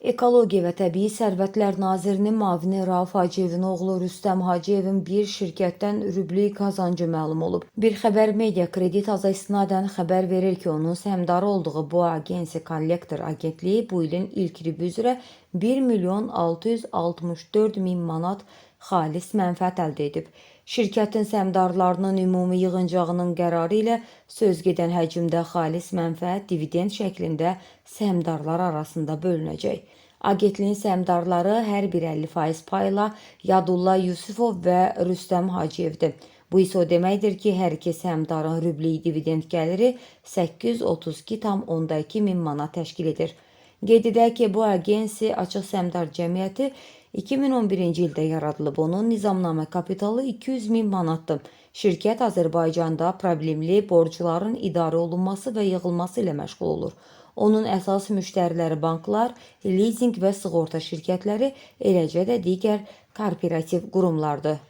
Ekologiya və Təbii Sərvətlər Nazirinin müavini Rauf Hacıyevin oğlu Rüstəm Hacıyevin bir şirkətdən rübli qazancı məlum olub. Bir xəbər media kredit aza istinadən xəbər verir ki, onun səhmdarı olduğu bu agensiya kollektor agentliyi bu ilin ilk ribi üzrə 1.664.000 manat xalis mənfəət əldə edib. Şirkətin səhmdarlarının ümumi yığıncağının qərarı ilə sözgedən həcmdə xalis mənfəət dividend şəklində səhmdarlar arasında bölünəcək. Agentliyin səhmdarları hər bir 50% payla Yadulla Yusifov və Rüstəm Hacıyevdir. Bu isə o deməkdir ki, hər iki səhmdarın rübli dividend gəliri 832,2 min manat təşkil edir. Qeyd edək ki, bu agensiya Açıq Səhmdar Cəmiyyəti 2011-ci ildə yaradılıb. Onun nizamnamə kapitalı 200 min manatdır. Şirkət Azərbaycanda problemli borcların idarə olunması və yığılması ilə məşğul olur. Onun əsas müştəriləri banklar, lizinq və sığorta şirkətləri, eləcə də digər korporativ qurumlardır.